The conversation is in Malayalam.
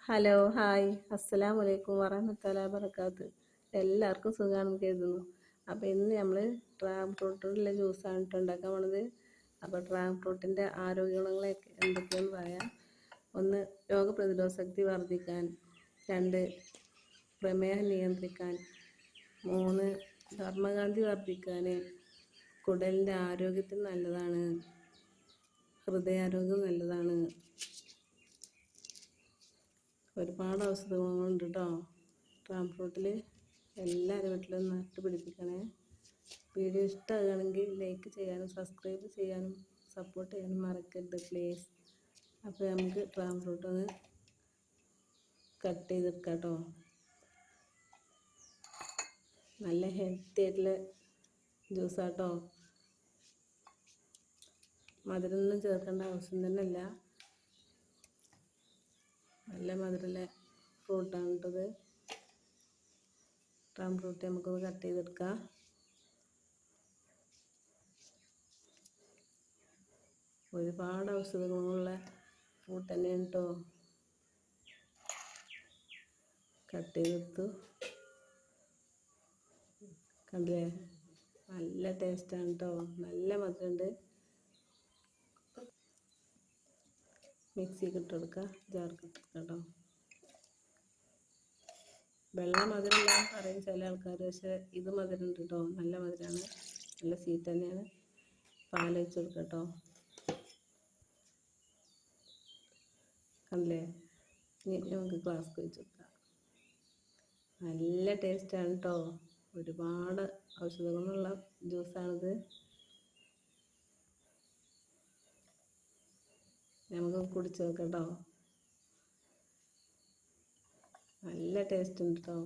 ഹലോ ഹായ് അസ്സലാമു അലൈക്കും വറഹ്മത്തുള്ളാഹി വബറകാത്ത്. എല്ലാവർക്കും സുഖമാണെന്ന് കരുതുന്നു. അപ്പോൾ ഇന്ന് നമ്മൾ ഡ്രാഗൺ ഫ്രൂട്ടിലുള്ള ജ്യൂസാണ് ഉണ്ടാക്കാൻ പോണത്. അപ്പോൾ ഡ്രാഗൺ ഫ്രൂട്ടിൻ്റെ ആരോഗ്യ ഗുണങ്ങളൊക്കെ എന്തൊക്കെയാണെന്ന് പറയാം. 1. രോഗപ്രതിരോധ ശക്തി വർദ്ധിക്കാൻ. 2. പ്രമേഹം നിയന്ത്രിക്കാൻ. 3. ചർമ്മകാന്തി വർദ്ധിക്കാൻ. കുടലിൻ്റെ ആരോഗ്യത്തിന് നല്ലതാണ്. ഹൃദയാരോഗ്യം നല്ലതാണ്. ഒരുപാട് ഔഷധ ഗുണങ്ങളുണ്ട് കേട്ടോ ഡ്രാഗൺ ഫ്രൂട്ടിൽ. എല്ലാവരും വീട്ടിലും നട്ട് പിടിപ്പിക്കണേ. വീഡിയോ ഇഷ്ടമാകുകയാണെങ്കിൽ ലൈക്ക് ചെയ്യാനും സബ്സ്ക്രൈബ് ചെയ്യാനും സപ്പോർട്ട് ചെയ്യാനും മറക്കരുത് പ്ലീസ്. അപ്പോൾ നമുക്ക് ഡ്രാഗൺ ഫ്രൂട്ട് ഒന്ന് കട്ട് ചെയ്തെടുക്കാം കേട്ടോ. നല്ല ഹെൽത്തി ആയിട്ടുള്ള ജ്യൂസാട്ടോ. മധുരമൊന്നും ചേർക്കേണ്ട ആവശ്യം തന്നെ ഇല്ല. നല്ല മധുരമുള്ള ഫ്രൂട്ടാണ് കേട്ടത്. ഡ്രാഗൺ ഫ്രൂട്ട് നമുക്കൊന്ന് കട്ട് ചെയ്തെടുക്കാം. ഒരുപാട് ഔഷധ ഗുണങ്ങളുള്ള ഫ്രൂട്ട് തന്നെയാണ് കേട്ടോ. കട്ട് ചെയ്തെടുത്തു. കണ്ടില്ലേ, നല്ല ടേസ്റ്റാണ് കേട്ടോ. നല്ല മധുരമുണ്ട്. മിക്സിക്ക് ഇട്ട് കൊടുക്കുക, ജാർക്ക് ഇട്ട് കേട്ടോ. വെള്ളം മധുരമില്ല പറയും ചില ആൾക്കാർ, പക്ഷേ ഇത് മധുരമുണ്ട് കേട്ടോ. നല്ല മധുരമാണ്, നല്ല സ്വീറ്റ് തന്നെയാണ്. പാൽ ഒഴിച്ച് കൊടുക്കുക കേട്ടോ. കണ്ടില്ലേ, ഇനി നമുക്ക് ഗ്ലാസ് ഒഴിച്ച് കൊടുക്കാം. നല്ല ടേസ്റ്റാണ് കേട്ടോ. ഒരുപാട് ഔഷധ ഗുണമുള്ള ജ്യൂസാണിത്. നമുക്ക് കുടിച്ച് നോക്കാം കേട്ടോ. നല്ല ടേസ്റ്റ് ഉണ്ട് കേട്ടോ.